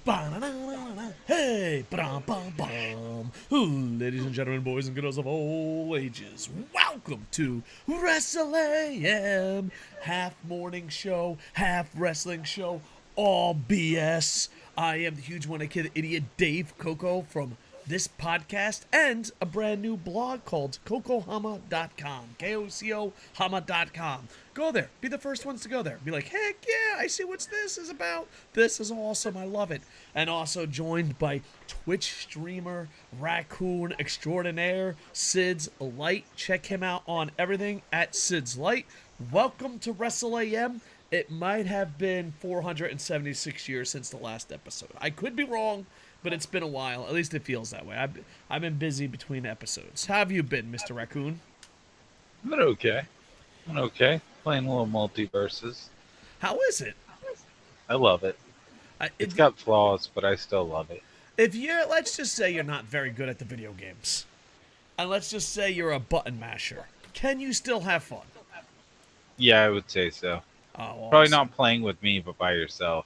Ba-na-na-na-na. Hey, ba-dum-bum-bum. Ladies and gentlemen, boys and girls of all ages, welcome to Wrestle AM. Half morning show, half wrestling show, all BS. I am the huge one-kid idiot Dave Koco from this podcast and a brand new blog called KocoHama.com. KocoHama.com. Go there. Be the first ones to go there. Be like, heck yeah, I see what this is about. This is awesome. I love it. And also joined by Twitch streamer, raccoon extraordinaire, SidsLight. Check him out on everything at SidsLight. Welcome to Wrestle AM. It might have been 476 years since the last episode. I could be wrong, but it's been a while. At least it feels that way. I've been busy between episodes. How have you been, Mr. Raccoon? I'm been okay. I'm okay. Playing a little multiverses. How is it? I love it. It's got flaws, but I still love it. If you're, let's just say you're not very good at the video games, and let's just say you're a button masher, can you still have fun? Yeah, I would say so. Oh, awesome. Probably not playing with me, but by yourself.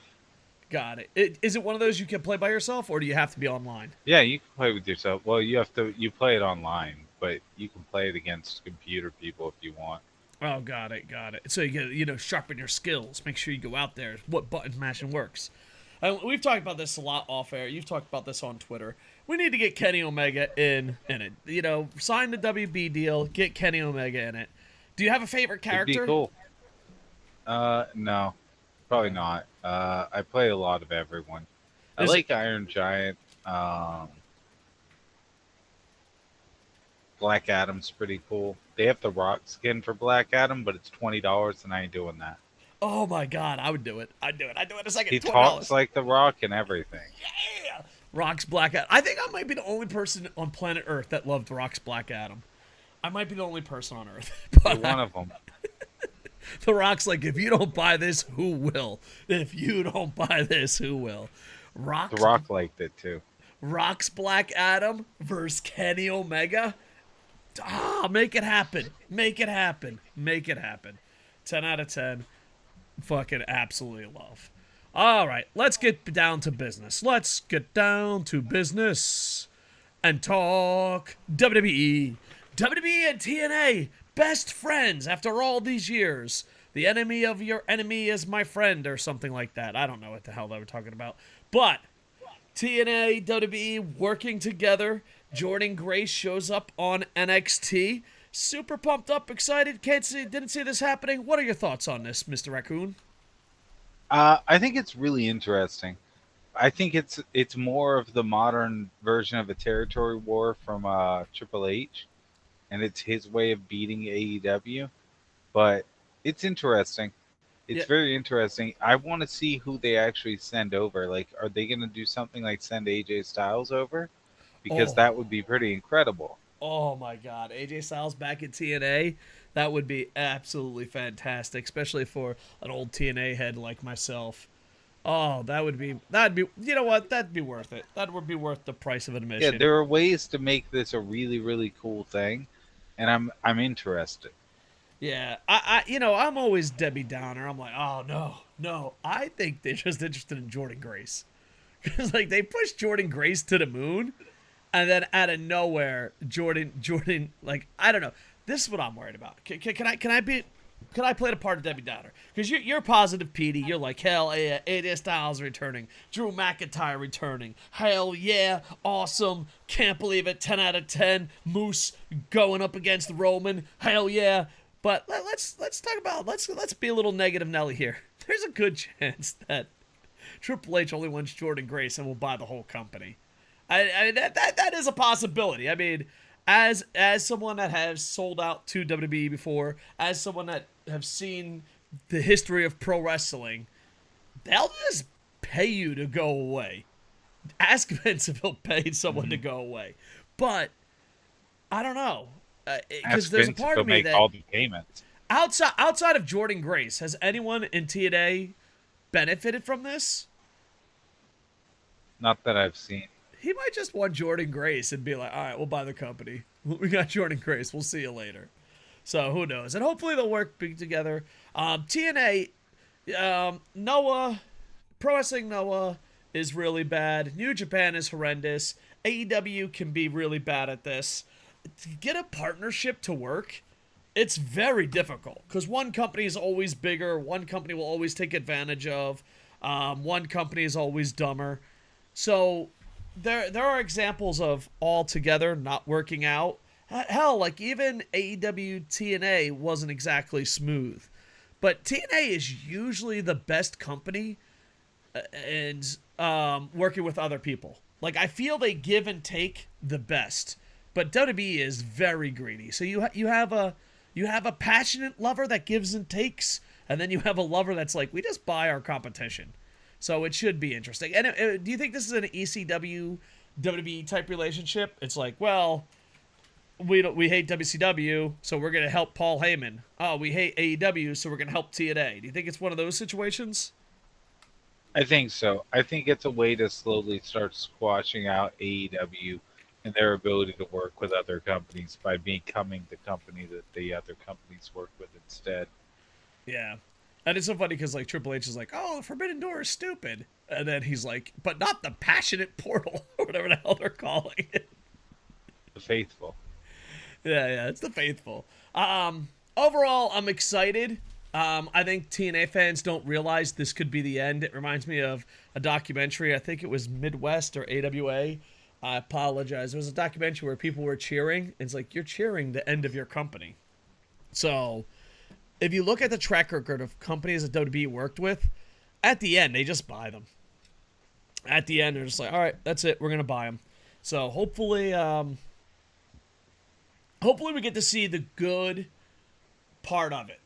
Got it. Is it one of those you can play by yourself, or do you have to be online? Yeah, you can play with yourself. Well, you play it online, but you can play it against computer people if you want. Oh, got it. So you get, sharpen your skills. Make sure you go out there. What button mashing works. And we've talked about this a lot off air. You've talked about this on Twitter. We need to get Kenny Omega in it. Sign the WB deal. Get Kenny Omega in it. Do you have a favorite character? It'd be cool. No, probably not. I play a lot of everyone. I like Iron Giant. Black Adam's pretty cool. They have the Rock skin for Black Adam, but it's $20, and I ain't doing that. Oh my God, I would do it. I'd do it in a second. He $20. talks like the Rock and everything. Yeah, Rock's Black Adam. I think I might be the only person on planet Earth that loved Rock's Black Adam. I might be the only person on Earth. You're one of them. The Rock's like, if you don't buy this, who will? If you don't buy this, who will? The Rock liked it too. Rock's Black Adam versus Kenny Omega. Make it happen. 10 out of 10. Fucking absolutely love. All right, let's get down to business. And talk WWE. WWE and TNA, best friends after all these years. The enemy of your enemy is my friend, or something like that. I don't know what the hell they were talking about. But TNA, WWE working together. Jordan Grace shows up on NXT. Super pumped up, excited. Didn't see this happening. What are your thoughts on this, Mr. Raccoon? I think it's really interesting. I think it's more of the modern version of a territory war from Triple H, and it's his way of beating AEW. But it's interesting. It's very interesting. I want to see who they actually send over. Like, are they going to do something like send AJ Styles over? Because that would be pretty incredible. Oh my God, AJ Styles back at TNA, that would be absolutely fantastic, especially for an old TNA head like myself. Oh, that'd be, you know what, that'd be worth it. That would be worth the price of admission. Yeah, there are ways to make this a really, really cool thing, and I'm interested. Yeah, I'm always Debbie Downer. I'm like, oh no, I think they're just interested in Jordan Grace, because like they pushed Jordan Grace to the moon. And then out of nowhere, Jordan, like, I don't know. This is what I'm worried about. Can I play the part of Debbie Downer? Because you're positive, Petey. You're like, hell yeah, AJ Styles returning, Drew McIntyre returning. Hell yeah, awesome. Can't believe it. 10 out of 10. Moose going up against Roman. Hell yeah. But let's talk about let's be a little negative Nelly here. There's a good chance that Triple H only wants Jordan Grace and will buy the whole company. I that is a possibility. I mean, as someone that has sold out to WWE before, as someone that have seen the history of pro wrestling, they'll just pay you to go away. Ask Vince if he'll pay someone to go away. But I don't know, because there's a part of me that all the payments. Outside of Jordan Grace, has anyone in TNA benefited from this? Not that I've seen. He might just want Jordan Grace and be like, all right, we'll buy the company. We got Jordan Grace. We'll see you later. So who knows? And hopefully they'll work together. TNA, Noah, Pro Wrestling Noah is really bad. New Japan is horrendous. AEW can be really bad at this. To get a partnership to work, it's very difficult because one company is always bigger. One company will always take advantage of. One company is always dumber. So there are examples of all together not working out. Hell, like even AEW TNA wasn't exactly smooth. But TNA is usually the best company and working with other people. Like I feel they give and take the best, but WWE is very greedy. So you have a passionate lover that gives and takes, and then you have a lover that's like, we just buy our competition. So it should be interesting. And do you think this is an ECW WWE type relationship? It's like, well, we hate WCW, so we're gonna help Paul Heyman. Oh, we hate AEW, so we're gonna help TNA. Do you think it's one of those situations? I think so. I think it's a way to slowly start squashing out AEW and their ability to work with other companies by becoming the company that the other companies work with instead. Yeah. And it's so funny because like Triple H is like, oh, the Forbidden Door is stupid. And then he's like, but not the passionate portal, or whatever the hell they're calling it. The faithful. Yeah, it's the faithful. Overall, I'm excited. I think TNA fans don't realize this could be the end. It reminds me of a documentary. I think it was Midwest or AWA. I apologize. It was a documentary where people were cheering. It's like, you're cheering the end of your company. So if you look at the track record of companies that WWE worked with, at the end, they just buy them. At the end, they're just like, all right, that's it. We're going to buy them. So hopefully we get to see the good part of it.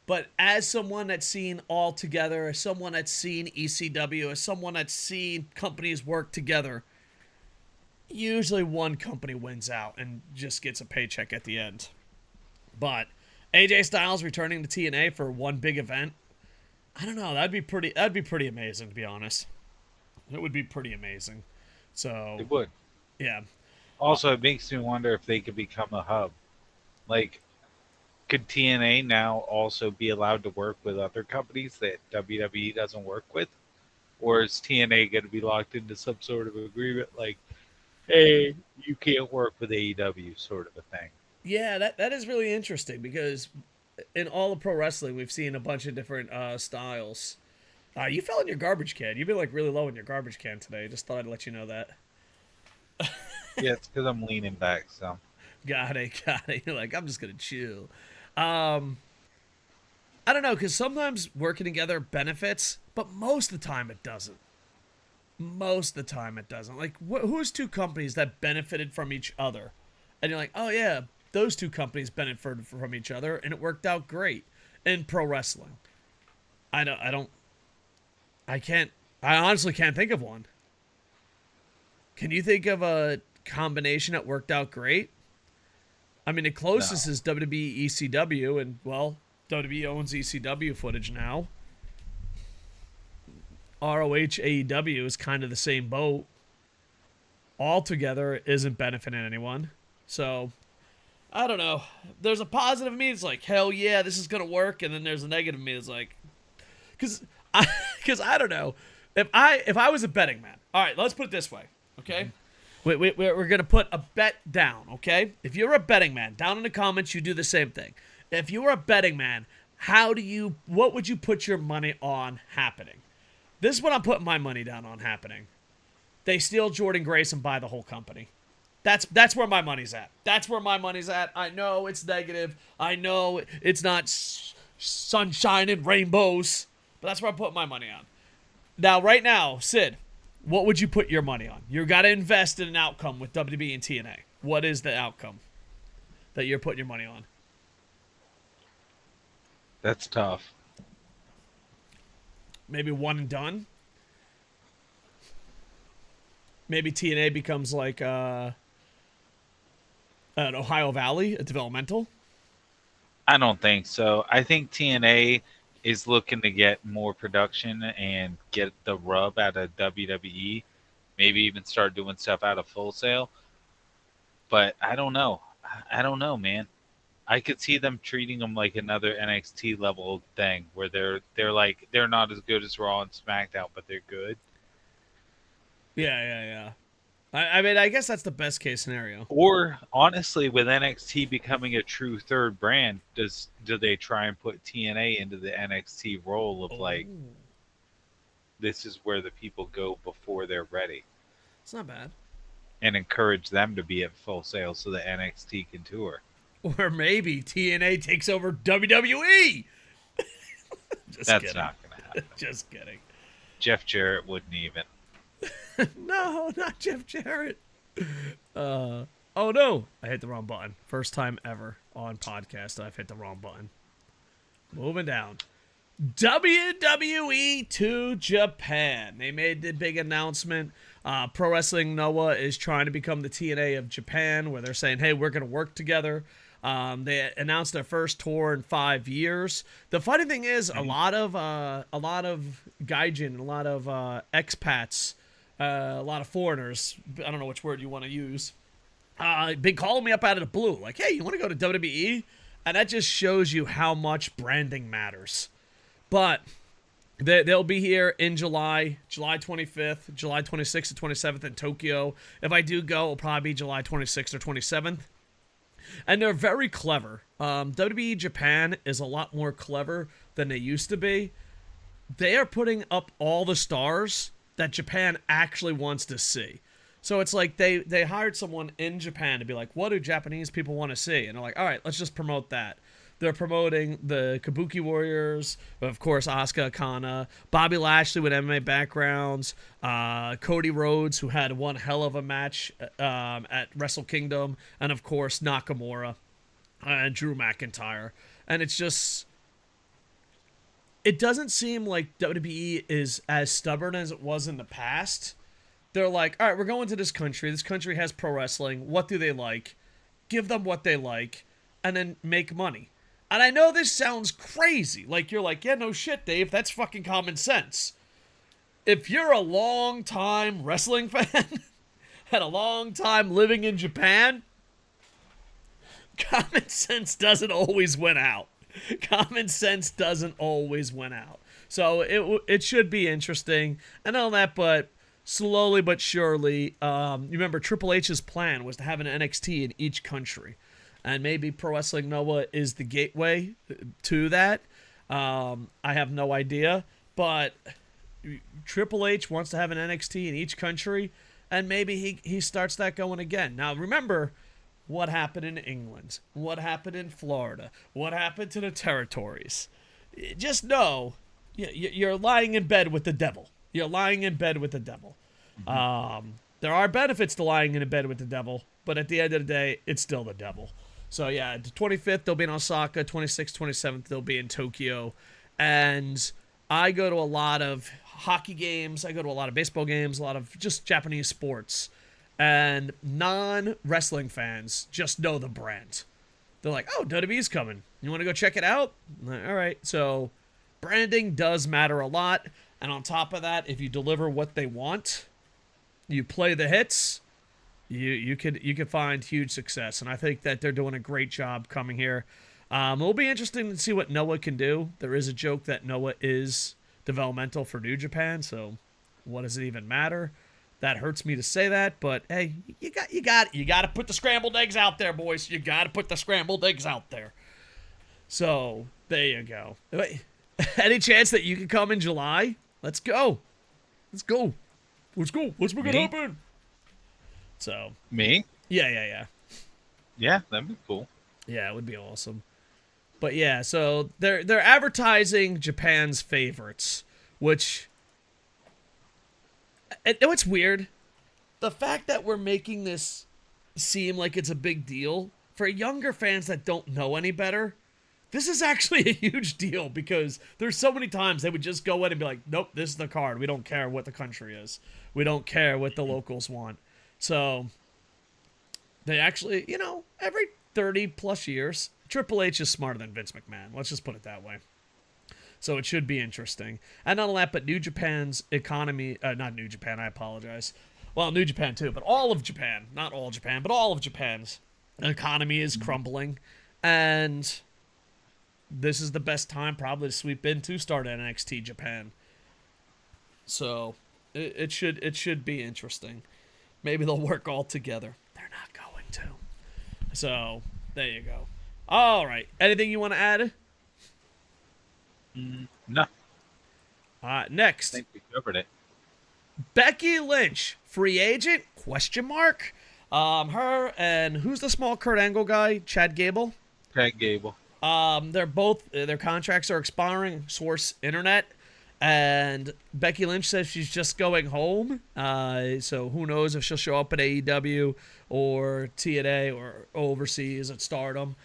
But as someone that's seen All Together, as someone that's seen ECW, as someone that's seen companies work together, usually one company wins out and just gets a paycheck at the end. But AJ Styles returning to TNA for one big event, I don't know. That'd be pretty amazing, to be honest. It would be pretty amazing. So It would. yeah, Also, it makes me wonder if they could become a hub. Like, could TNA now also be allowed to work with other companies that WWE doesn't work with? Or is TNA going to be locked into some sort of agreement like, hey, you can't work with AEW sort of a thing? yeah, that is really interesting because in all of pro wrestling, we've seen a bunch of different styles. You fell in your garbage can. You've been like really low in your garbage can today. Just thought I'd let you know that. Yeah, it's because I'm leaning back. So Got it, got it. You're like, I'm just gonna chill. Um, I don't know, because sometimes working together benefits, but most of the time it doesn't. Most of the time it doesn't. Like, who's two companies that benefited from each other? And you're like, oh yeah, those two companies benefited from each other, and it worked out great in pro wrestling. I can't, I honestly can't think of one. Can you think of a combination that worked out great? I mean, the closest no. is WWE ECW, and well, WWE owns ECW footage now. ROH AEW is kind of the same boat. Altogether isn't benefiting anyone. So, I don't know. There's a positive in me that's like, hell yeah, this is going to work. And then there's a negative in me that's like, because I don't know. If I was a betting man, all right, let's put it this way, okay? We're going to put a bet down, okay? If you're a betting man, down in the comments, you do the same thing. If you were a betting man, what would you put your money on happening? This is what I'm putting my money down on happening. They steal Jordan Grace and buy the whole company. That's where my money's at. That's where my money's at. I know it's negative. I know it's not sunshine and rainbows, but that's where I put my money on. Now, right now, Sid, what would you put your money on? You got to invest in an outcome with WWE and TNA. What is the outcome that you're putting your money on? That's tough. Maybe one and done. Maybe TNA becomes like an Ohio Valley, a developmental. I don't think so. I think TNA is looking to get more production and get the rub out of WWE. Maybe even start doing stuff out of Full Sail. But I don't know. I don't know, man. I could see them treating them like another NXT level thing where they're like they're not as good as Raw and SmackDown, but they're good. Yeah. I mean, I guess that's the best case scenario. Or honestly, with NXT becoming a true third brand, do they try and put TNA into the NXT role of Oh, like this is where the people go before they're ready, it's not bad. and encourage them to be at full sale so that NXT can tour? Or maybe TNA takes over WWE. Just That's kidding. not going to happen. Just kidding. Jeff Jarrett wouldn't even. No, not Jeff Jarrett. Oh no, I hit the wrong button. First time ever on podcast I've hit the wrong button. Moving down. WWE to Japan. They made the big announcement. Pro Wrestling Noah is trying to become the TNA of Japan, where they're saying, hey, we're going to work together. They announced their first tour in 5 years. The funny thing is, a lot of gaijin, a lot of expats, a lot of foreigners, I don't know which word you want to use, been calling me up out of the blue, like, hey, you want to go to WWE? And that just shows you how much branding matters. But they'll be here in July 25th, July 26th to 27th in Tokyo. If I do go, it'll probably be July 26th or 27th. And they're very clever. WWE Japan is a lot more clever than they used to be. They are putting up all the stars that Japan actually wants to see. So it's like they hired someone in Japan to be like, what do Japanese people want to see? And they're like, all right, let's just promote that. They're promoting the Kabuki Warriors, of course, Asuka, Kana, Bobby Lashley with MMA backgrounds, Cody Rhodes, who had one hell of a match at Wrestle Kingdom, and of course Nakamura and Drew McIntyre. And it's just, it doesn't seem like WWE is as stubborn as it was in the past. They're like, all right, we're going to this country. This country has pro wrestling. What do they like? Give them what they like, and then make money. And I know this sounds crazy. Like, you're like, yeah, no shit, Dave. That's fucking common sense. If you're a long-time wrestling fan and a long time living in Japan, common sense doesn't always win out. Common sense doesn't always win out. So it should be interesting and all that, but slowly but surely, you remember Triple H's plan was to have an NXT in each country. And maybe Pro Wrestling Noah is the gateway to that. I have no idea. But Triple H wants to have an NXT in each country. And maybe he starts that going again. Now, remember what happened in England. What happened in Florida. What happened to the territories. Just know you're lying in bed with the devil. You're lying in bed with the devil. Mm-hmm. There are benefits to lying in bed with the devil. But at the end of the day, it's still the devil. So, yeah, the 25th, they'll be in Osaka. 26th, 27th, they'll be in Tokyo. And I go to a lot of hockey games. I go to a lot of baseball games, a lot of just Japanese sports. And non-wrestling fans just know the brand. They're like, oh, WWE's coming. You want to go check it out? All right. So, branding does matter a lot. And on top of that, if you deliver what they want, you play the hits, you could find huge success, and I think that they're doing a great job coming here. It'll be interesting to see what Noah can do. There is a joke that Noah is developmental for New Japan, so what does it even matter? That hurts me to say that, but hey, you got to put the scrambled eggs out there, boys. You got to put the scrambled eggs out there. So there you go. Any chance that you can come in July? Let's go. Let's go. Let's go. What's going to happen? So Me? Yeah. Yeah, that'd be cool. Yeah, it would be awesome. But yeah, so they're advertising Japan's favorites, which it's weird. The fact that we're making this seem like it's a big deal for younger fans that don't know any better. This is actually a huge deal because there's so many times they would just go in and be like, nope, this is the card. We don't care what the country is. We don't care what the locals want. So they actually, every 30 plus years, Triple H is smarter than Vince McMahon. Let's just put it that way. So it should be interesting. And not only that, but New Japan's economy, not New Japan, I apologize. Well, New Japan too, but all of Japan, not all Japan, but all of Japan's economy is crumbling. And this is the best time probably to sweep in to start NXT Japan. So It should be interesting. Maybe they'll work all together. They're not going to. So there you go. All right. Anything you want to add? No, I Next, think we covered it. Becky Lynch, free agent? Question mark. Her and who's the small Kurt Angle guy? Chad Gable. Craig Gable. They're both their contracts are expiring. Source Internet, and Becky Lynch says she's just going home. So who knows if she'll show up at AEW or TNA or overseas at Stardom.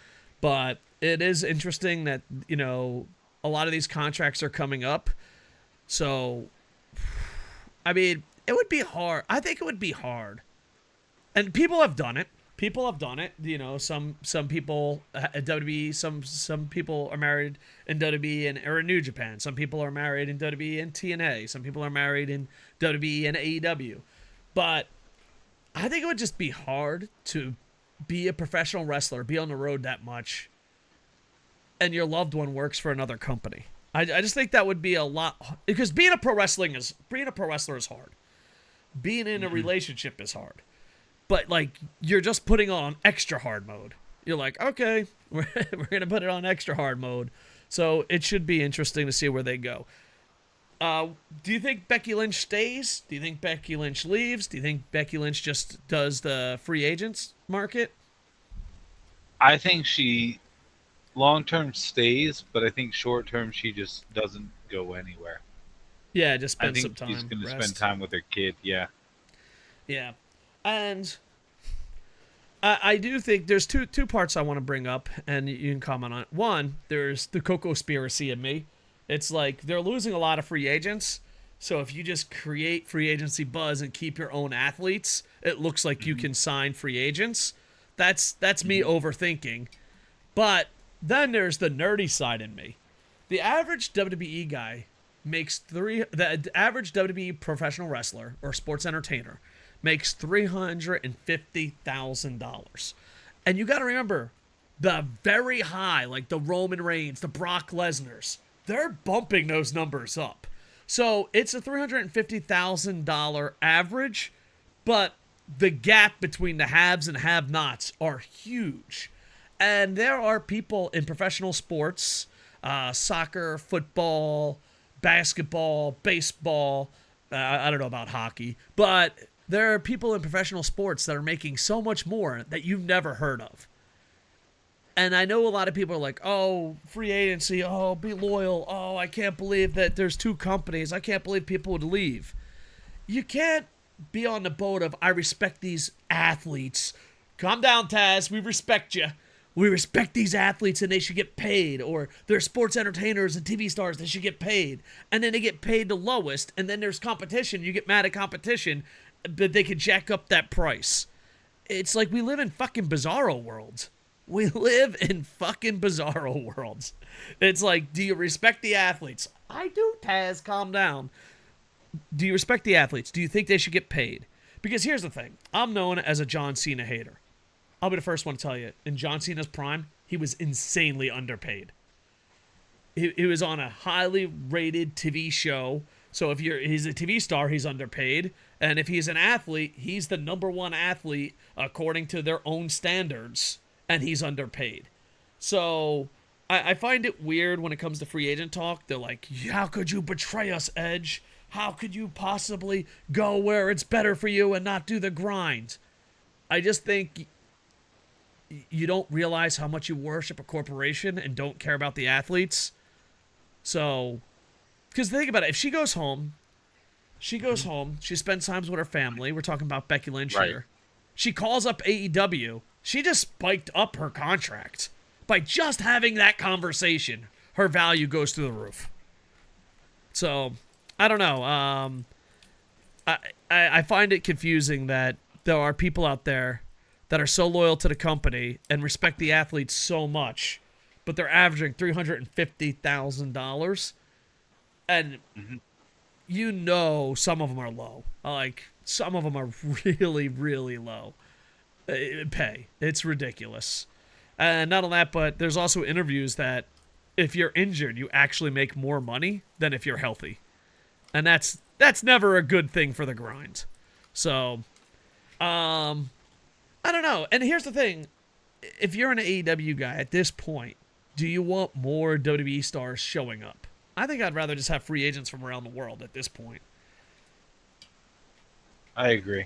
But it is interesting that a lot of these contracts are coming up. So, I mean, it would be hard. I think it would be hard, and people have done it. People have done it. Some people at WWE. Some people are married in WWE or in New Japan. Some people are married in WWE and TNA. Some people are married in WWE and AEW. But I think it would just be hard to be a professional wrestler, be on the road that much, and your loved one works for another company. I just think that would be a lot, because being a pro wrestler is hard. Being in a relationship is hard. But, you're just putting on extra hard mode. You're like, okay, we're going to put it on extra hard mode. So it should be interesting to see where they go. Do you think Becky Lynch stays? Do you think Becky Lynch leaves? Do you think Becky Lynch just does the free agents market? I think she long-term stays, but I think short-term she just doesn't go anywhere. Yeah, just I spend some think time. she's going to rest. spend time with her kid, yeah. Yeah. And I do think there's two parts I want to bring up, and you can comment on it. One, there's the KocoSports in me. It's like they're losing a lot of free agents, so if you just create free agency buzz and keep your own athletes, it looks like you can sign free agents. That's me overthinking. But then there's the nerdy side in me. The average WWE guy makes the average WWE professional wrestler or sports entertainer makes $350,000. And you got to remember, the very high, like the Roman Reigns, the Brock Lesnars, they're bumping those numbers up. So it's a $350,000 average, but the gap between the haves and have-nots are huge. And there are people in professional sports, soccer, football, basketball, baseball, I don't know about hockey, but there are people in professional sports that are making so much more that you've never heard of. And I know a lot of people are like, oh, free agency, oh, be loyal, oh, I can't believe that there's two companies, I can't believe people would leave. You can't be on the boat of, I respect these athletes. Calm down, Taz, we respect you. We respect these athletes and they should get paid. Or they're sports entertainers and TV stars, they should get paid. And then they get paid the lowest, and then there's competition, you get mad at competition, but they could jack up that price. It's like we live in fucking bizarro worlds. We live in fucking bizarro worlds. It's like, do you respect the athletes? I do, Taz, calm down. Do you respect the athletes? Do you think they should get paid? Because here's the thing. I'm known as a John Cena hater. I'll be the first one to tell you. In John Cena's prime, he was insanely underpaid. He was on a highly rated TV show. So if he's a TV star, he's underpaid. And if he's an athlete, he's the number one athlete according to their own standards. And he's underpaid. So I find it weird when it comes to free agent talk. They're like, how could you betray us, Edge? How could you possibly go where it's better for you and not do the grind? I just think you don't realize how much you worship a corporation and don't care about the athletes. So, because think about it. If she goes home, she spends time with her family. We're talking about Becky Lynch here. She calls up AEW. She just spiked up her contract. By just having that conversation, her value goes through the roof. So, I don't know. I find it confusing that there are people out there that are so loyal to the company and respect the athletes so much, but they're averaging $350,000. And some of them are low. Some of them are really, really low. Pay. It's ridiculous. And not only that, but there's also interviews that if you're injured, you actually make more money than if you're healthy. And that's That's never a good thing for the grind. So, I don't know. And here's the thing. If you're an AEW guy at this point, do you want more WWE stars showing up? I think I'd rather just have free agents from around the world at this point. I agree.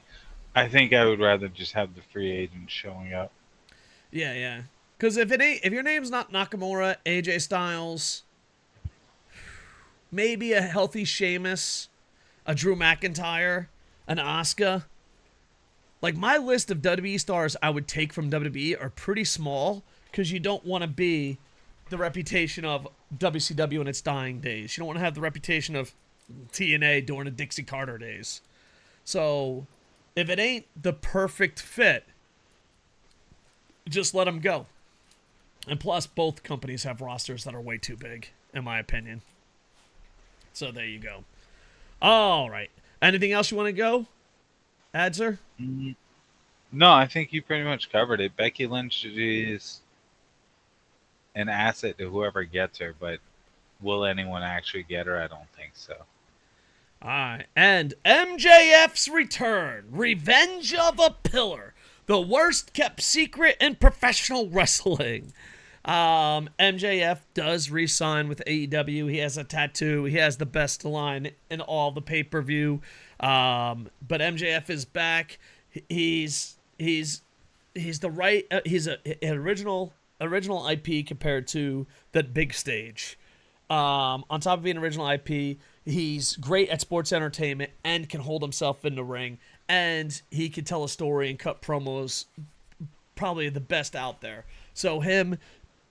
I think I would rather just have the free agents showing up. Yeah, yeah. Because if your name's not Nakamura, AJ Styles, maybe a healthy Sheamus, a Drew McIntyre, an Asuka. Like, my list of WWE stars I would take from WWE are pretty small because you don't want to be the reputation of WCW in its dying days. You don't want to have the reputation of TNA during the Dixie Carter days. So, if it ain't the perfect fit, just let them go. And plus, both companies have rosters that are way too big, in my opinion. So, there you go. All right. Anything else you want to go, Adzer? No, I think you pretty much covered it. Becky Lynch is an asset to whoever gets her, but will anyone actually get her? I don't think so. All right. And MJF's return. Revenge of a Pillar. The worst kept secret in professional wrestling. MJF does re-sign with AEW. He has a tattoo. He has the best line in all the pay-per-view. But MJF is back. He's the right. He's an original IP compared to the big stage. On top of being original IP, he's great at sports entertainment and can hold himself in the ring. And he can tell a story and cut promos, probably the best out there. So him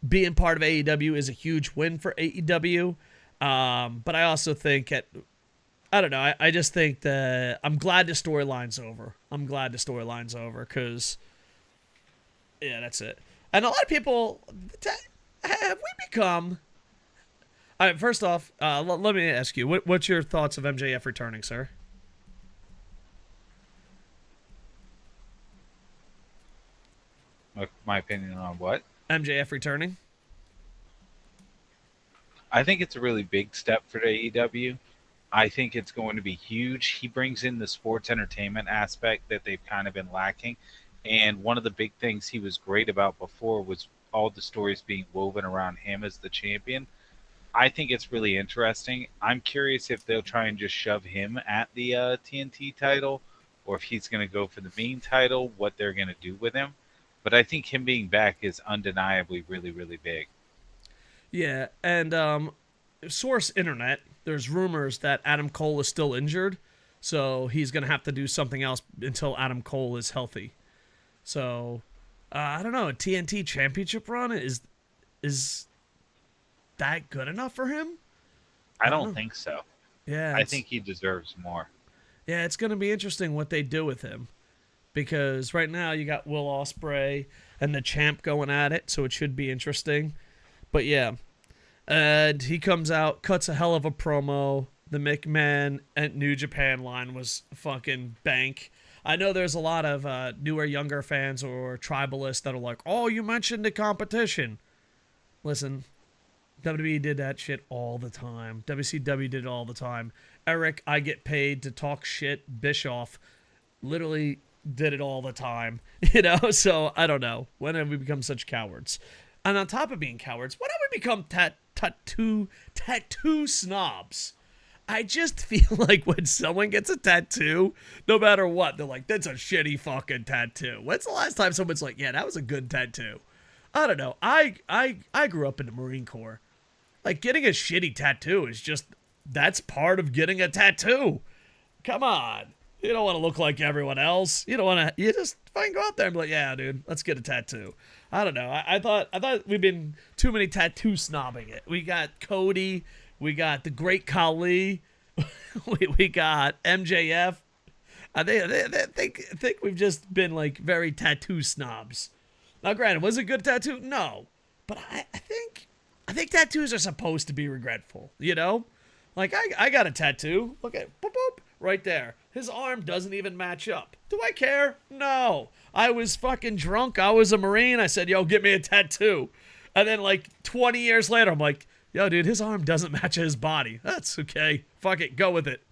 being part of AEW is a huge win for AEW. But I also think I don't know. I just think that I'm glad the storyline's over. Because, yeah, that's it. And a lot of people, have we become... All right, first off, let me ask you, what's your thoughts of MJF returning, sir? My opinion on what? MJF returning? I think it's a really big step for the AEW. I think it's going to be huge. He brings in the sports entertainment aspect that they've kind of been lacking. And one of the big things he was great about before was all the stories being woven around him as the champion. I think it's really interesting. I'm curious if they'll try and just shove him at the TNT title, or if he's going to go for the main title, what they're going to do with him. But I think him being back is undeniably really, really big. Yeah, and source internet, there's rumors that Adam Cole is still injured, so he's going to have to do something else until Adam Cole is healthy. So, I don't know, a TNT Championship run is that good enough for him? I don't think so. Yeah, I think he deserves more. Yeah, it's going to be interesting what they do with him. Because right now you got Will Ospreay and the Champ going at it, so it should be interesting. But yeah, and he comes out, cuts a hell of a promo. The McMahon and New Japan line was fucking bank. I know there's a lot of newer, younger fans or tribalists that are like, oh, you mentioned the competition. Listen, WWE did that shit all the time. WCW did it all the time. Eric, I get paid to talk shit. Bischoff literally did it all the time. So I don't know. When have we become such cowards? And on top of being cowards, when have we become tattoo snobs? I just feel like when someone gets a tattoo, no matter what, they're like, that's a shitty fucking tattoo. When's the last time someone's like, yeah, that was a good tattoo? I don't know. I grew up in the Marine Corps. Like, getting a shitty tattoo is just, that's part of getting a tattoo. Come on. You don't want to look like everyone else. You don't want to, you just fucking go out there and be like, yeah, dude, let's get a tattoo. I don't know. I thought we've been too many tattoo snobbing it. We got Cody. We got the Great Khali. we got MJF. I think we've just been like very tattoo snobs. Now, granted, was it a good tattoo? No. But I think tattoos are supposed to be regretful, Like, I got a tattoo. Look at boop, boop, right there. His arm doesn't even match up. Do I care? No. I was fucking drunk. I was a Marine. I said, yo, get me a tattoo. And then, like, 20 years later, I'm like, yo, dude, his arm doesn't match his body. That's okay. Fuck it. Go with it.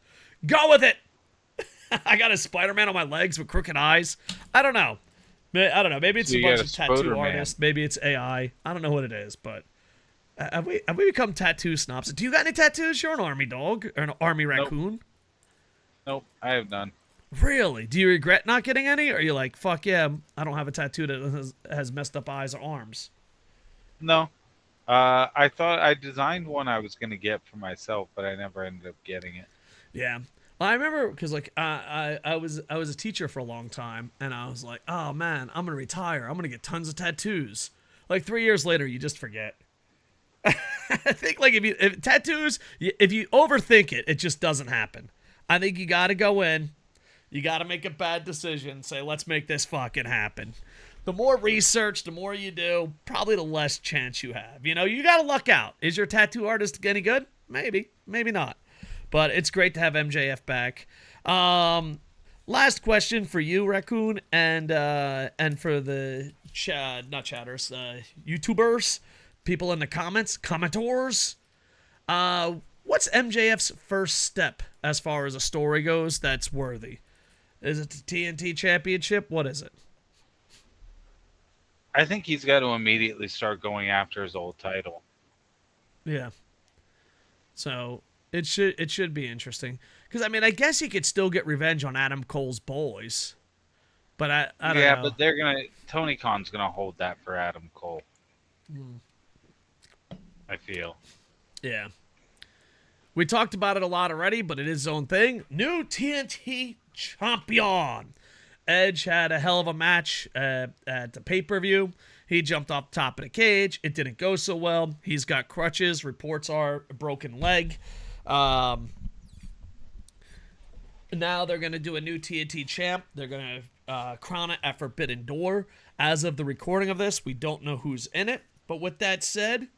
Go with it. I got a Spider-Man on my legs with crooked eyes. I don't know. I don't know. Maybe it's So a you bunch got of a tattoo Spoder-Man. artists. Maybe it's AI. I don't know what it is, but have we become tattoo snobs? Do you got any tattoos? You're an army dog or an army Nope. raccoon. Nope, I have none. Really? Do you regret not getting any? Or are you like, fuck yeah, I don't have a tattoo that has messed up eyes or arms? No. I thought I designed one I was going to get for myself, but I never ended up getting it. Yeah. Well, I remember because like I was a teacher for a long time, and I was like, oh man, I'm gonna retire. I'm gonna get tons of tattoos. Like 3 years later, you just forget. I think like if tattoos, if you overthink it, it just doesn't happen. I think you got to go in, you got to make a bad decision, say let's make this fucking happen. The more research, the more you do, probably the less chance you have. You know, you got to luck out. Is your tattoo artist any good? Maybe, maybe not. But it's great to have MJF back. Last question for you, Raccoon, and for the not chatters, YouTubers, people in the commentors. What's MJF's first step as far as a story goes that's worthy? Is it the TNT Championship? What is it? I think he's got to immediately start going after his old title. Yeah. So it should be interesting because I mean I guess he could still get revenge on Adam Cole's boys, but I don't know. Yeah, but they're gonna Tony Khan's gonna hold that for Adam Cole. I feel. Yeah. We talked about it a lot already, but it is his own thing. New TNT Champion. Edge had a hell of a match at the pay-per-view. He jumped off the top of the cage. It didn't go so well. He's got crutches. Reports are a broken leg. Now they're going to do a new TNT champ. They're going to crown it at Forbidden Door. As of the recording of this, we don't know who's in it. But with that said,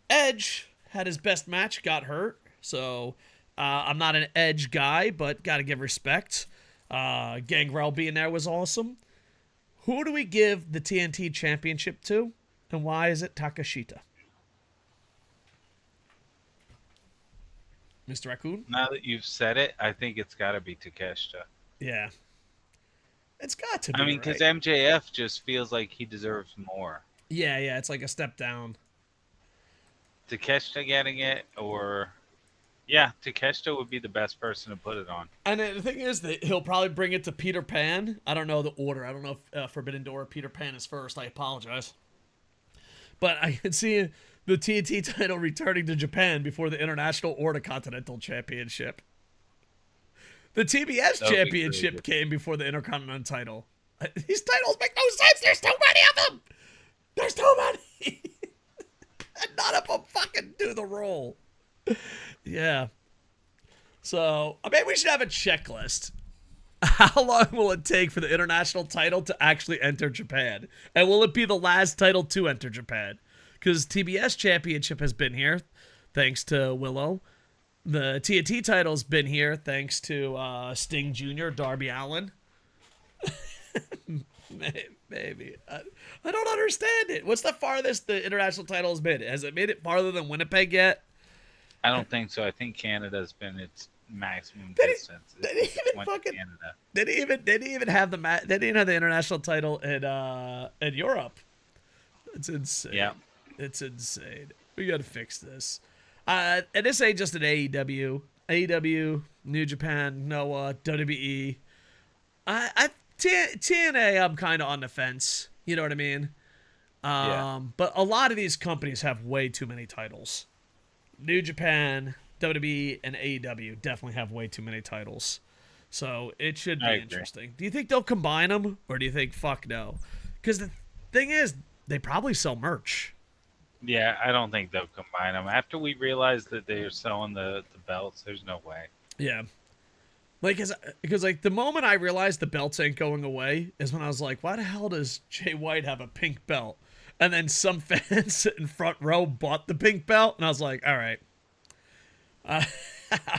Edge had his best match, got hurt. So I'm not an Edge guy, but got to give respect. Gangrel being there was awesome. Who do we give the TNT Championship to, and why is it Takashita? Mr. Raccoon? Now that you've said it, I think it's got to be Takeshita. Yeah. It's got to be, I mean, because right? MJF just feels like he deserves more. Yeah, it's like a step down. Takeshita getting it, or... Yeah, Takeshita would be the best person to put it on. And the thing is that he'll probably bring it to Peter Pan. I don't know the order. I don't know if Forbidden Door or Peter Pan is first. I apologize. But I can see the TNT title returning to Japan before the International or the Continental Championship. The TBS Championship came before the Intercontinental title. These titles make no sense. There's too many of them. There's too many. And none of them fucking do the role. Yeah. So, I mean, we should have a checklist. How long will it take for the international title to actually enter Japan? And will it be the last title to enter Japan? Because TBS Championship has been here, thanks to Willow. The TNT title's been here, thanks to Sting Jr., Darby Allin. Maybe. I don't understand it. What's the farthest the international title has been? Has it made it farther than Winnipeg yet? I don't think so. I think Canada's been its maximum distance. They didn't even have the international title in Europe. It's insane. Yeah. It's insane. We gotta fix this. And this ain't just an AEW. AEW, New Japan, Noah, WWE. TNA, I'm kind of on the fence. You know what I mean? Yeah. But a lot of these companies have way too many titles. New Japan, WWE, and AEW definitely have way too many titles. So it should be interesting. Do you think they'll combine them, or do you think fuck no? Because the thing is, they probably sell merch. Yeah, I don't think they'll combine them. After we realize that they're selling the belts, there's no way. Yeah. Like, because like the moment I realized the belts ain't going away is when I was like, why the hell does Jay White have a pink belt? And then some fans in front row bought the pink belt, and I was like, all right,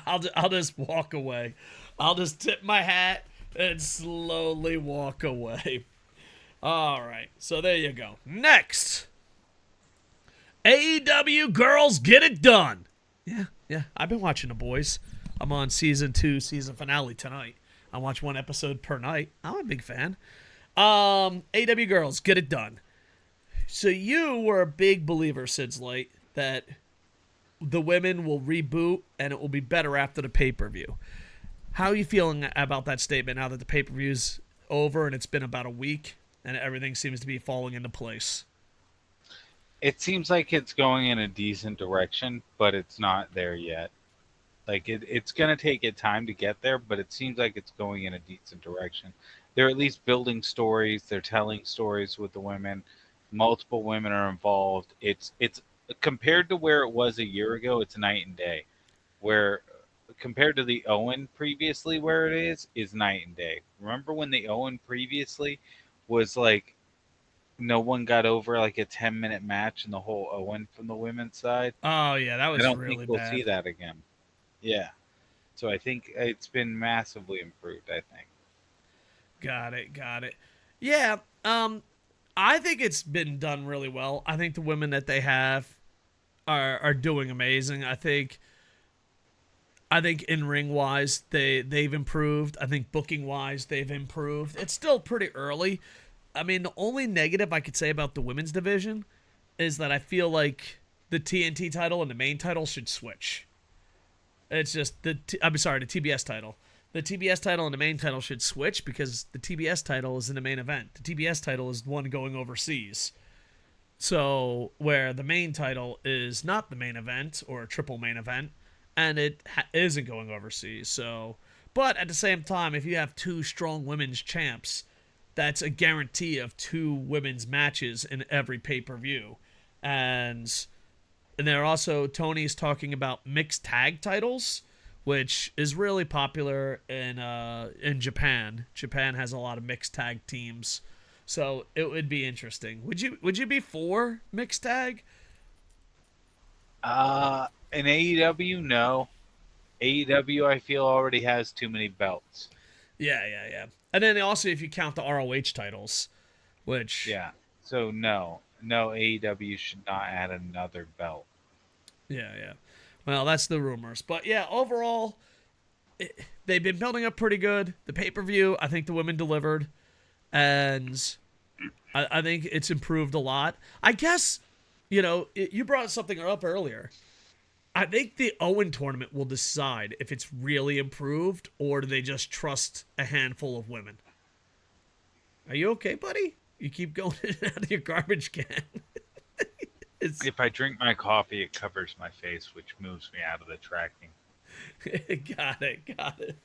I'll just walk away. I'll just tip my hat and slowly walk away. All right, so there you go. Next, AEW girls get it done. Yeah, I've been watching the boys. I'm on season 2, season finale tonight. I watch one episode per night. I'm a big fan. AW girls, get it done. So you were a big believer, SidsLight, that the women will reboot and it will be better after the pay-per-view. How are you feeling about that statement now that the pay-per-view's over and it's been about a week and everything seems to be falling into place? It seems like it's going in a decent direction, but it's not there yet. Like it's gonna take it time to get there, but it seems like it's going in a decent direction. They're at least building stories. They're telling stories with the women. Multiple women are involved. It's compared to where it was a year ago. It's night and day. Where compared to the Owen previously, where it is night and day. Remember when the Owen previously was like no one got over like a 10-minute match in the whole Owen from the women's side? Oh, yeah, that I was don't think really we'll see bad. that again. Yeah. So I think it's been massively improved, I think. Got it, got it. Yeah, I think it's been done really well. I think the women that they have are doing amazing. I think in ring wise they've improved. I think booking wise they've improved. It's still pretty early. I mean, the only negative I could say about the women's division is that I feel like the TNT title and the main title should switch. It's just I'm sorry, the TBS title. The TBS title and the main title should switch because the TBS title is in the main event. The TBS title is the one going overseas. So, where the main title is not the main event or a triple main event, and it isn't going overseas. So, but at the same time, if you have two strong women's champs, that's a guarantee of two women's matches in every pay per view. And they're also Tony's talking about mixed tag titles, which is really popular in Japan. Japan has a lot of mixed tag teams, so it would be interesting. Would you be for mixed tag? In AEW, no. AEW, I feel already has too many belts. Yeah, yeah, yeah. And then also if you count the ROH titles, which Yeah. So no, AEW should not add another belt. yeah, yeah. Well, that's the rumors, but yeah, overall, they've been building up pretty good. The pay per view, I think the women delivered, and I think it's improved a lot. I guess, you brought something up earlier. I think the Owen tournament will decide if it's really improved or do they just trust a handful of women. Are you okay, buddy? You keep going in and out of your garbage can. it's If I drink my coffee, it covers my face, which moves me out of the tracking. got it, got it.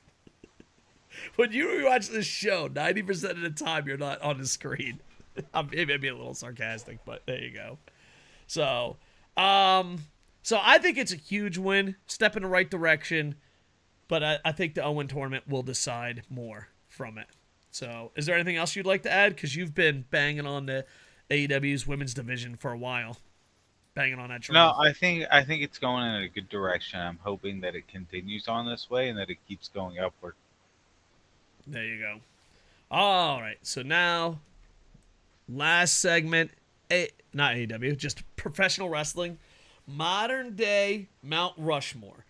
When you watch this show, 90% of the time you're not on the screen. I'm maybe a little sarcastic, but there you go. So, so I think it's a huge win, step in the right direction, but I think the Owen tournament will decide more from it. So, is there anything else you'd like to add? Because you've been banging on the AEW's women's division for a while, banging on that No, drum. I think it's going in a good direction. I'm hoping that it continues on this way and that it keeps going upward. There you go. All right, so now last segment, not AEW, just professional wrestling, modern day Mount Rushmore.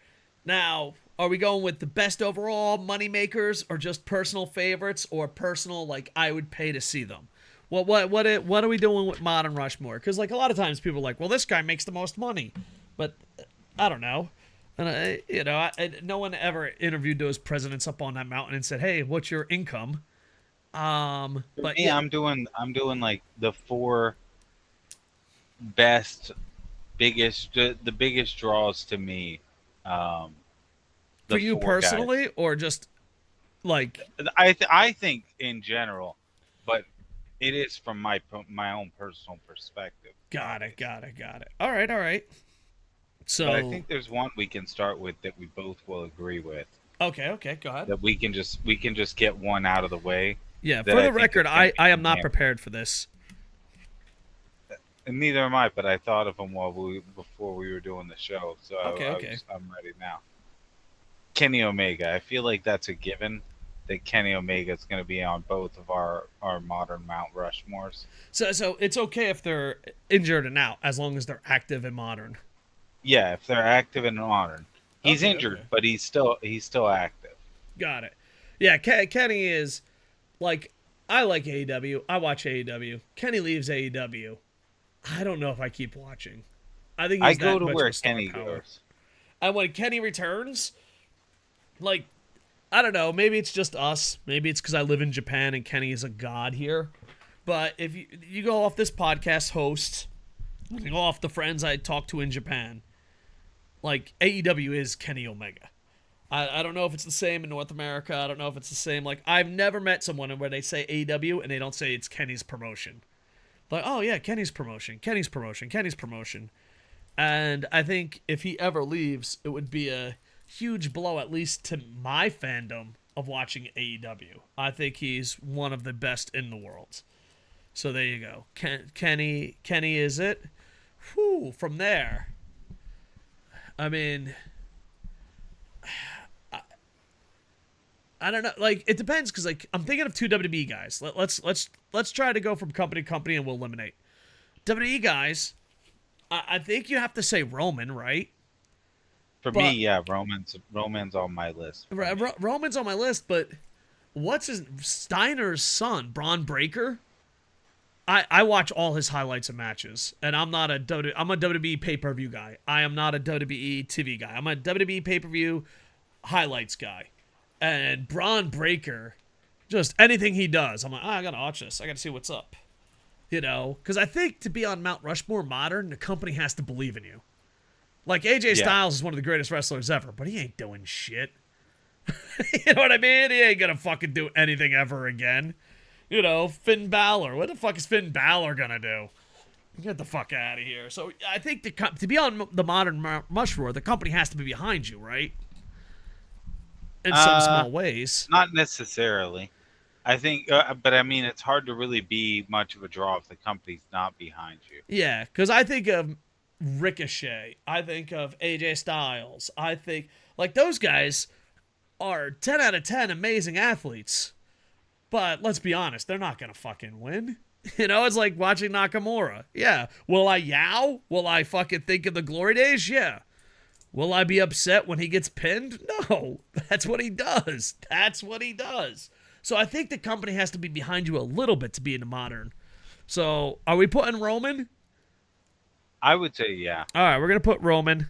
Now, are we going with the best overall money makers, or just personal favorites, or personal like I would pay to see them? What are we doing with modern Rushmore? Because like a lot of times people are like, well, this guy makes the most money, but I don't know. And no one ever interviewed those presidents up on that mountain and said, "Hey, what's your income?" For But me, yeah, I'm doing like the four best, the biggest draws to me. Um, for the you four guys. personally, or just like, I think in general, but it is from my own personal perspective, got it, obviously. got it, got it. All right, all right. But I So think there's one we can start with that we both will agree with. okay, okay, go ahead. That we can just get one out of the way. Yeah, That for I the think record, is going to I be am not unanimous. prepared for this. And neither am I, but I thought of them before we were doing the show, so Okay, okay. I'm ready now. Kenny Omega. I feel like that's a given that Kenny Omega is going to be on both of our modern Mount Rushmores. So it's okay if they're injured and out as long as they're active and modern. Yeah, if they're active and modern. He's Okay, injured, okay. but he's still active. Got it. Yeah, Kenny is like I like AEW. I watch AEW. Kenny leaves AEW. I don't know if I keep watching. I think I he's go that to much of where a star Kenny power. goes. And when Kenny returns, like I don't know, maybe it's just us. Maybe it's because I live in Japan and Kenny is a god here. But if you go off this podcast host, you go off the friends I talk to in Japan, like AEW is Kenny Omega. I don't know if it's the same in North America. I don't know if it's the same. Like I've never met someone where they say AEW and they don't say it's Kenny's promotion. Like, oh yeah, Kenny's promotion, Kenny's promotion, Kenny's promotion. And I think if he ever leaves, it would be a huge blow, at least to my fandom of watching AEW. I think he's one of the best in the world. So there you go. Kenny is it. Whew, from there. I mean, I don't know. Like it depends because like I'm thinking of two WWE guys. Let's try to go from company to company and we'll eliminate WWE guys. I think you have to say Roman, right? For me, But yeah, Roman's on my list. For me. Roman's on my list. But what's his Steiner's son, Braun Breaker? I watch all his highlights and matches, and I'm a WWE pay per view guy. I am not a WWE TV guy. I'm a WWE pay per view highlights guy. And Braun Breaker, just anything he does, I'm like, I gotta watch this. I gotta see what's up. You know, because I think to be on Mount Rushmore modern, the company has to believe in you. Like AJ Yeah. Styles is one of the greatest wrestlers ever, but he ain't doing shit. You know what I mean? He ain't gonna fucking do anything ever again. You know, Finn Balor. What the fuck is Finn Balor gonna do? Get the fuck out of here. So I think to be on the modern Rushmore, the company has to be behind you, right? In some small ways. Not necessarily. I think, but I mean, it's hard to really be much of a draw if the company's not behind you. Yeah, because I think of Ricochet. I think of AJ Styles. I think, like, those guys are 10 out of 10 amazing athletes. But let's be honest, they're not going to fucking win. You know, it's like watching Nakamura. Yeah. Will I yow? Will I fucking think of the glory days? Yeah. Will I be upset when he gets pinned? No. That's what he does. That's what he does. So I think the company has to be behind you a little bit to be in the modern. So are we putting Roman? I would say, yeah. All right, we're going to put Roman.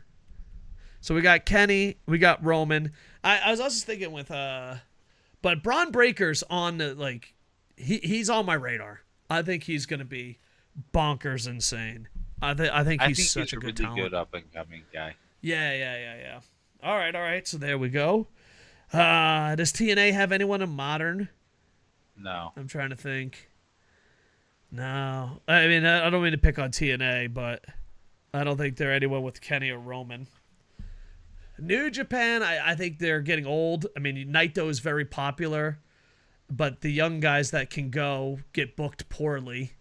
So we got Kenny. We got Roman. I was also thinking with, but Braun Breaker's on the, like, he's on my radar. I think he's going to be bonkers insane. I think he's such a good really talent. good up and coming guy. Yeah. All right. So there we go. Does TNA have anyone in modern? No. I'm trying to think. No. I mean, I don't mean to pick on TNA, but I don't think they're anyone with Kenny or Roman. New Japan, I think they're getting old. I mean, Naito is very popular, but the young guys that can go get booked poorly.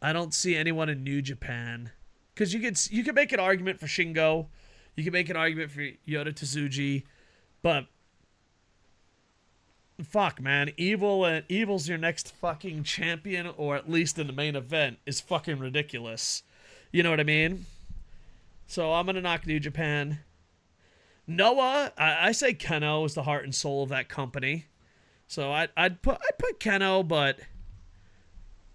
I don't see anyone in New Japan. Because you can make an argument for Shingo. You can make an argument for Yota Tsuji. But fuck, man. Evil's your next fucking champion, or at least in the main event, is fucking ridiculous. You know what I mean? So I'm gonna knock New Japan. Noah, I say Keno is the heart and soul of that company. So I'd put Keno, but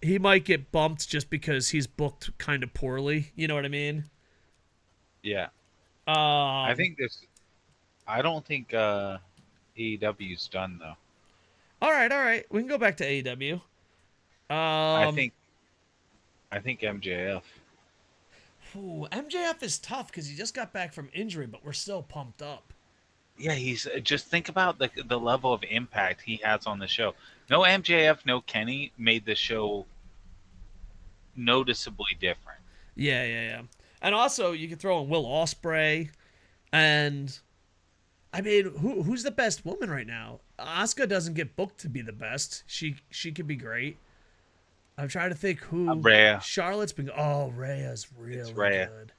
he might get bumped just because he's booked kind of poorly. You know what I mean? Yeah. I don't think AEW's done though. All right. We can go back to AEW. I think MJF. MJF is tough because he just got back from injury, but we're still pumped up. Yeah, he's just think about the level of impact he has on the show. No MJF, no Kenny made the show noticeably different. Yeah. And also, you can throw in Will Ospreay, and I mean, who's the best woman right now? Asuka doesn't get booked to be the best. She could be great. I'm trying to think who. Rhea. Charlotte's been. Oh, Rhea's really good.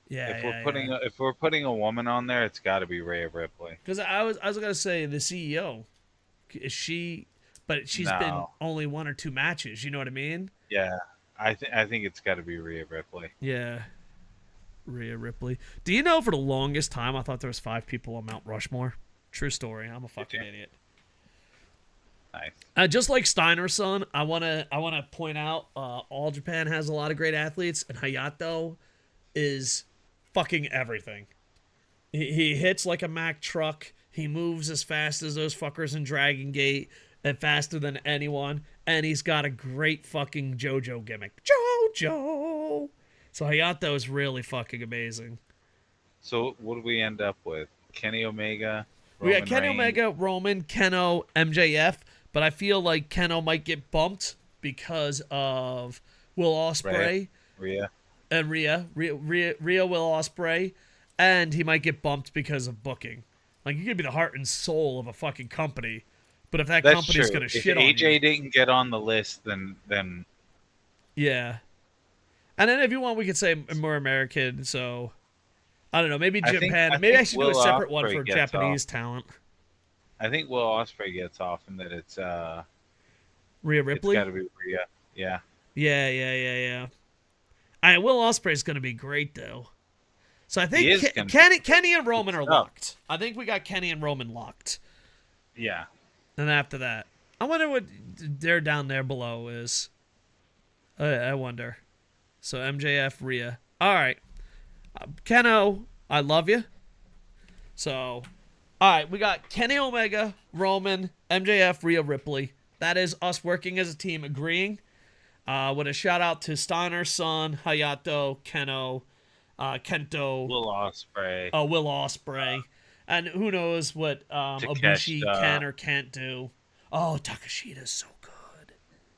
Yeah. If we're putting a woman on there, it's got to be Rhea Ripley. Because I was gonna say the CEO. Is she? But she's been only one or two matches. You know what I mean? Yeah, I think it's got to be Rhea Ripley. Yeah. Rhea Ripley. Do you know for the longest time I thought there was 5 people on Mount Rushmore? True story. I'm a fucking idiot. Nice. Just like Steiner's son, I wanna point out All Japan has a lot of great athletes, and Hayato is fucking everything. He hits like a Mack truck. He moves as fast as those fuckers in Dragon Gate and faster than anyone. And he's got a great fucking JoJo gimmick. JoJo! So Hayato is really fucking amazing. So what do we end up with? Kenny Omega, We got Roman Kenny Reigns. Omega, Roman, Keno, MJF. But I feel like Keno might get bumped because of Will Ospreay Rhea. and Rhea Will Ospreay. And he might get bumped because of booking. Like, you could be the heart and soul of a fucking company, but if that That's company's true. gonna If shit on AJ you, didn't get on the list, then yeah. And then if you want, we could say more American. So I don't know. Maybe Japan. Maybe I should do a Will separate one Ospreay for gets Japanese off. talent. I think Will Ospreay gets off, and that it's Rhea it's Ripley. got to be Rhea. Yeah. Yeah. Will Ospreay's gonna be great though. So I He is think gonna Kenny and Roman are tough. locked. I think we got Kenny and Roman locked. Yeah. And after that, I wonder what they're down there below is. I wonder. So MJF, Rhea. All right. Keno, I love you. So, all right, we got Kenny Omega, Roman, MJF, Rhea Ripley. That is us working as a team, agreeing. With a shout out to Steiner's son, Hayato, Keno, Kento, Will Ospreay. Will Ospreay, and who knows what Ibushi Takeshita. can or can't do. Oh, Takeshita's so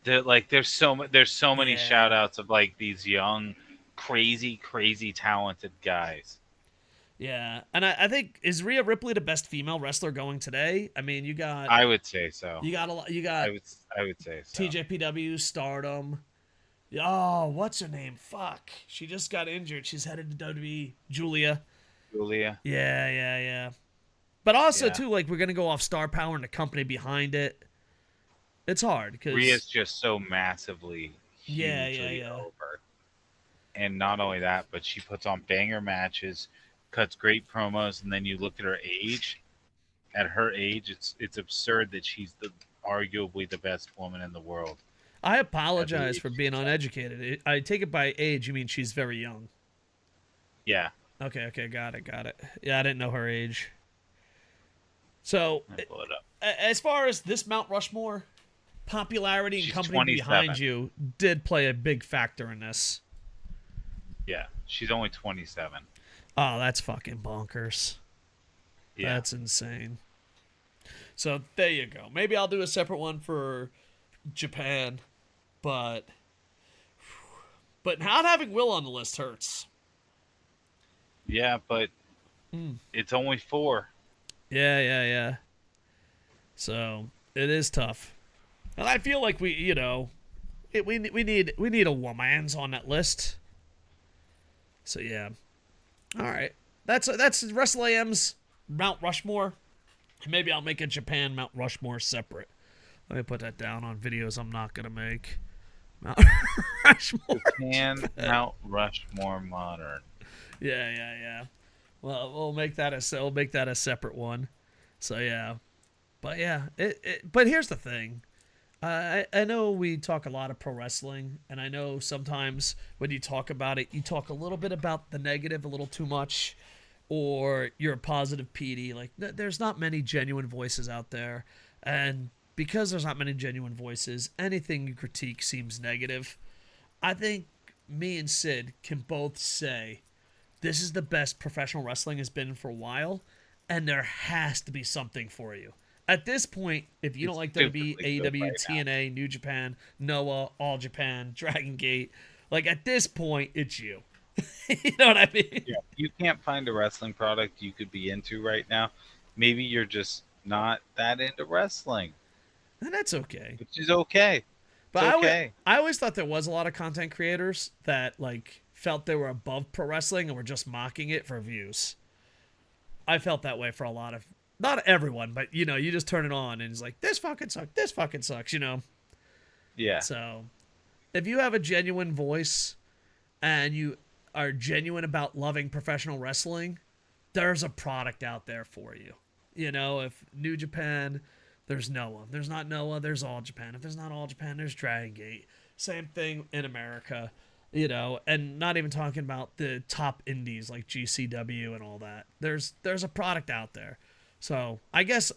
good. There's so many Yeah. shout outs of like these young, crazy talented guys. Yeah, and I think, is Rhea Ripley the best female wrestler going today? I mean, you got I would say so. you got a lot. You got I would say so. TJPW, Stardom. Oh, what's her name? Fuck, she just got injured. She's headed to WWE. Julia. Yeah. But also Yeah. too, like, we're gonna go off star power and the company behind it. It's hard because Rhea's just so massively Yeah. over. And not only that, but she puts on banger matches, cuts great promos, and then you look at her age. At her age, it's absurd that she's arguably the best woman in the world. I apologize age for being uneducated. I take it by age. You mean she's very young? Yeah. Okay, got it. Yeah, I didn't know her age. So, Let me pull it up. as far as this Mount Rushmore, popularity and She's company 27. behind you did play a big factor in this. Yeah. She's only 27. Oh, that's fucking bonkers. Yeah. That's insane. So there you go. Maybe I'll do a separate one for Japan, but not having Will on the list hurts. Yeah, but it's only 4. Yeah. So it is tough, and I feel like we need a woman's on that list. So yeah, all right. That's Wrestle AM's Mount Rushmore. Maybe I'll make a Japan Mount Rushmore separate. Let me put that down on videos I'm not gonna make. Mount Rushmore. Japan Mount Rushmore Modern. Yeah. Well, we'll make that a separate one. So yeah, but yeah, but here's the thing. I know we talk a lot of pro wrestling, and I know sometimes when you talk about it, you talk a little bit about the negative, a little too much, or you're a positive PD. Like, there's not many genuine voices out there, and because there's not many genuine voices, anything you critique seems negative. I think me and Sid can both say this is the best professional wrestling has been for a while, and there has to be something for you. At this point, if you don't like WWE, AEW, TNA, New Japan, Noah, All Japan, Dragon Gate, like, at this point, it's you. You know what I mean? Yeah. You can't find a wrestling product you could be into right now. Maybe you're just not that into wrestling, And that's okay. which is okay. But It's okay. I always thought there was a lot of content creators that, like, felt they were above pro wrestling and were just mocking it for views. I felt that way for a lot of, not everyone, but, you know, you just turn it on and it's like, this fucking sucks, you know? Yeah. So, if you have a genuine voice and you are genuine about loving professional wrestling, there's a product out there for you. You know, if New Japan, there's Noah. If there's not Noah, there's All Japan. If there's not All Japan, there's Dragon Gate. Same thing in America, you know, and not even talking about the top indies like GCW and all that. There's a product out there. So I guess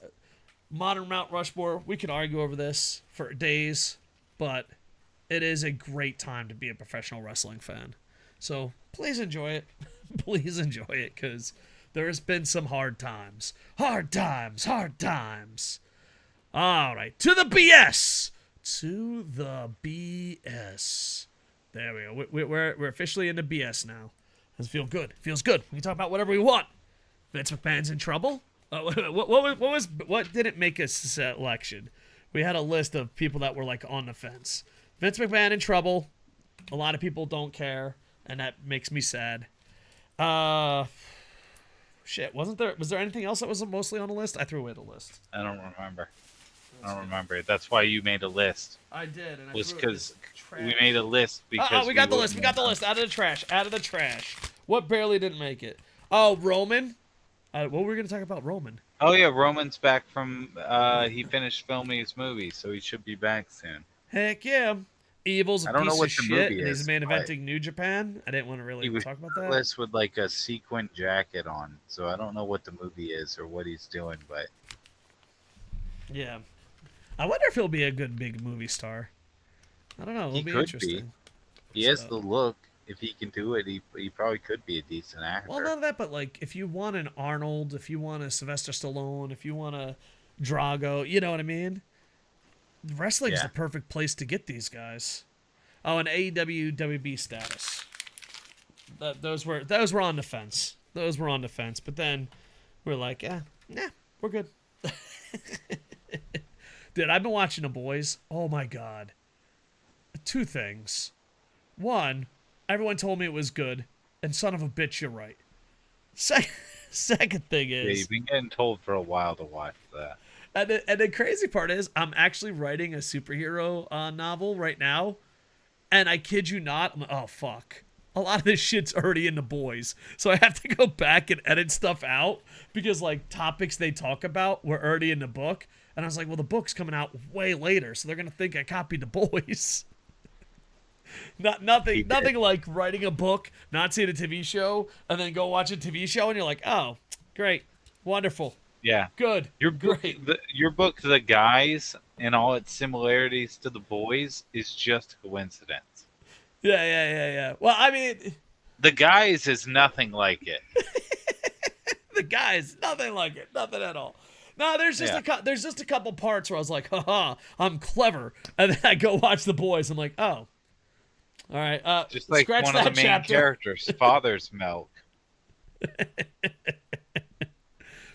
modern Mount Rushmore, we could argue over this for days, but it is a great time to be a professional wrestling fan. So please enjoy it. Please enjoy it, because there's been some hard times. Hard times. Hard times. All right. To the BS. To the BS. There we go. We're officially into BS now. Does it feel good? Feels good. We can talk about whatever we want. Vince McMahon's in trouble. What didn't make a selection? We had a list of people that were like on the fence. Vince McMahon in trouble. A lot of people don't care, and that makes me sad. Shit, was there anything else that was mostly on the list? I threw away the list. I don't remember. I don't remember it. That's why you made a list. I did, and was because we made a list because we got the list. We got the list out of the trash. Out of the trash. What barely didn't make it? Oh, Roman. What were we gonna talk about, Roman? Oh yeah, Roman's back from. He finished filming his movie, so he should be back soon. Heck yeah. Evil's a piece of shit, and he's main but eventing New Japan. I didn't want to really talk about that. List with like a sequin jacket on, so I don't know what the movie is or what he's doing, but yeah, I wonder if he'll be a good big movie star. I don't know. It'll be interesting. He has the look. If he can do it, he probably could be a decent actor. Well, none of that, but like if you want an Arnold, if you want a Sylvester Stallone, if you want a Drago, you know what I mean? Wrestling's the perfect place to get these guys. Oh, and AEW WB status. Those were on the fence. Those were on the fence, but then we're like, we're good. Dude, I've been watching The Boys. Oh my god. Two things. One, everyone told me it was good, and son of a bitch, you're right. Second thing is... Yeah, you've been getting told for a while to watch that. And the crazy part is, I'm actually writing a superhero novel right now, and I kid you not, I'm like, oh, fuck. A lot of this shit's already in The Boys, so I have to go back and edit stuff out, because, like, topics they talk about were already in the book, and I was like, well, the book's coming out way later, so they're going to think I copied The Boys. Nothing like writing a book, not seeing a TV show, and then go watch a TV show, and you're like, oh, great, wonderful. Yeah. Good. Your book, The Guys, and all its similarities to The Boys is just a coincidence. Yeah. Well, I mean... The Guys is nothing like it. The Guys, nothing like it. Nothing at all. No, there's just a couple parts where I was like, haha, I'm clever. And then I go watch The Boys. I'm like, oh. All right. Just like one of the main characters, Father's Milk.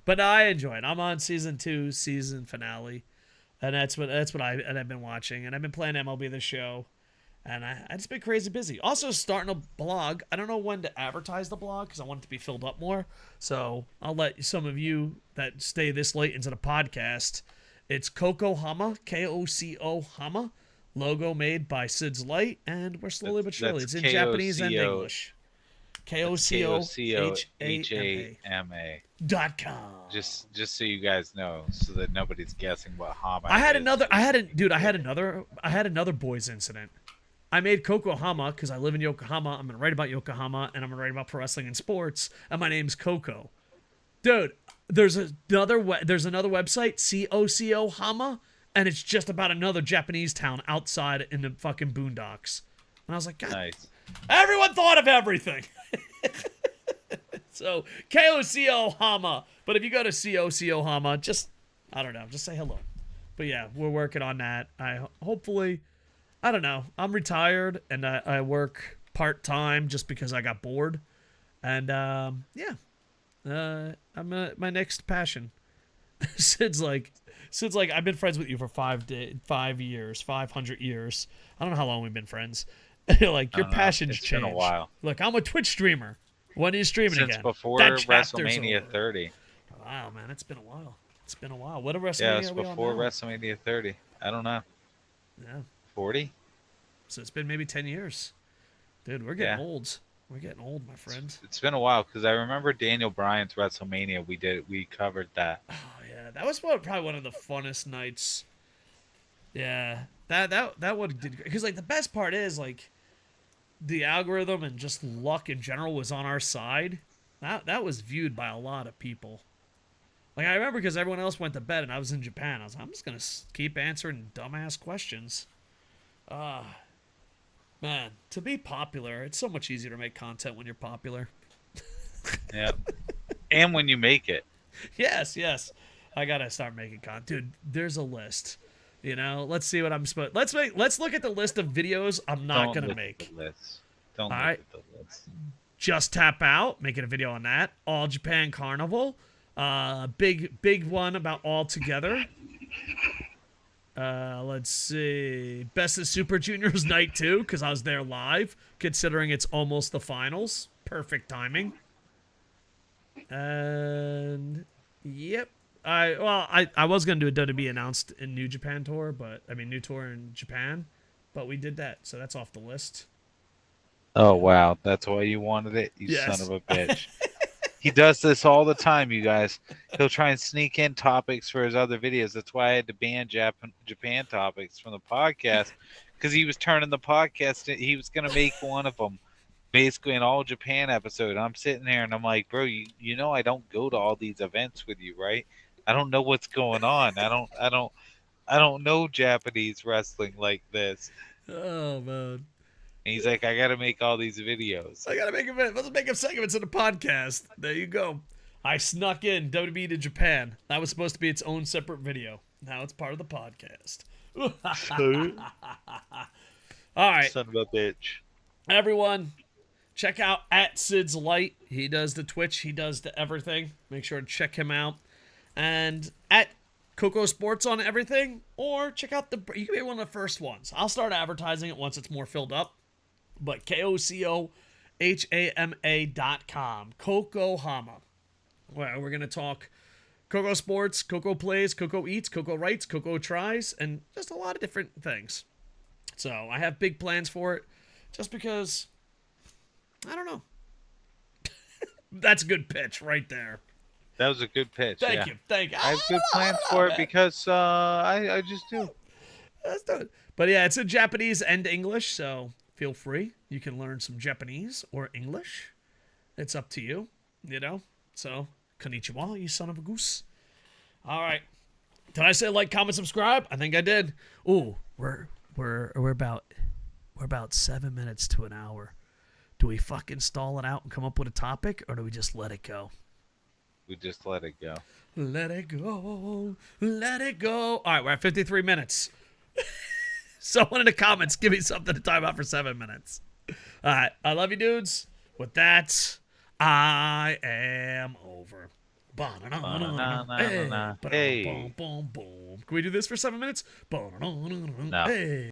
But no, I enjoy it. I'm on season 2, season finale, and that's what I've been watching, and I've been playing MLB The Show, and I just been crazy busy. Also starting a blog. I don't know when to advertise the blog because I want it to be filled up more. So I'll let some of you that stay this late into the podcast. It's Koco Hama, Koco Hama, logo made by SidsLight, and we're slowly but surely. It's in Japanese and English. KocoHama.com. Just so you guys know, so that nobody's guessing what Hama I had is. another boys incident. I made Koco Hama because I live in Yokohama. I'm gonna write about Yokohama, and I'm gonna write about pro wrestling and sports. And my name's Koco. Dude, there's another website, Koco Hama, and it's just about another Japanese town outside in the fucking boondocks. And I was like, God, nice. Everyone thought of everything. So Koco Hama. But if you go to Koco Hama, just say hello. But yeah, we're working on that. I don't know. I'm retired and I work part-time just because I got bored. And I'm my next passion. Sid's like, I've been friends with you for 5 years, 500 years. I don't know how long we've been friends. Like, your passion's changed. It's been a while. Look, I'm a Twitch streamer. When are you streaming again? Since before WrestleMania 30. Wow, man, it's been a while. What a WrestleMania it's before WrestleMania 30. I don't know. Yeah. 40? So it's been maybe 10 years. Dude, we're getting old. We're getting old, my friend. It's been a while because I remember Daniel Bryan's WrestleMania. We covered that. Oh yeah, that was probably one of the funnest nights. Yeah, that one did because like the best part is like the algorithm and just luck in general was on our side. That was viewed by a lot of people. Like I remember because everyone else went to bed and I was in Japan. I was like, I'm just gonna keep answering dumbass questions. Man, to be popular, it's so much easier to make content when you're popular. Yeah, and when you make it, Yes. I gotta start making content, dude. There's a list. You know, let's see what I'm supposed. Let's look at the list of videos I'm not don't gonna look make. at the list. Don't All look right, at the list. just tap out, making a video on that. All Japan Carnival, big one about All Together. Let's see, Best of Super Juniors Night 2 because I was there live, considering it's almost the finals. Perfect timing. And yep, I was gonna do a WWE announced in New Japan tour, but I mean new tour in Japan, but we did that, so that's off the list. Oh wow, that's why you wanted it, you son Yes. of a bitch. He does this all the time, you guys. He'll try and sneak in topics for his other videos. That's why I had to ban Japan topics from the podcast because he was turning the podcast. He was going to make one of them basically an all Japan episode. I'm sitting there and I'm like, bro, you know I don't go to all these events with you, right? I don't know what's going on. I don't know Japanese wrestling like this. Oh man, And he's like, I got to make all these videos. I gotta make a minute. Let's make up segments in the podcast. There you go. I snuck in WWE to Japan. That was supposed to be its own separate video. Now it's part of the podcast. All right, Son of a bitch. everyone, check out at SidsLight. He does the Twitch. He does the everything. Make sure to check him out. And at KocoSports on everything. Or check out you can be one of the first ones. I'll start advertising it once it's more filled up. But KocoHama.com. Kocohama. Well, we're going to talk Koco Sports, Koco Plays, Koco Eats, Koco Writes, Koco Tries, and just a lot of different things. So I have big plans for it just because, I don't know. That's a good pitch right there. That was a good pitch. Thank you. I have good plans for it because I just do. Let's do it. But yeah, it's in Japanese and English, so feel free. You can learn some Japanese or English. It's up to you, you know? So, konnichiwa, you son of a goose. All right. Did I say like, comment, subscribe? I think I did. Ooh, we're about 7 minutes to an hour. Do we fucking stall it out and come up with a topic, or do we just let it go? We just let it go. Let it go. Let it go. All right, we're at 53 minutes. Someone in the comments, give me something to talk about for 7 minutes. All right, I love you, dudes. With that, I am over. Hey. Can we do this for 7 minutes? No. Hey.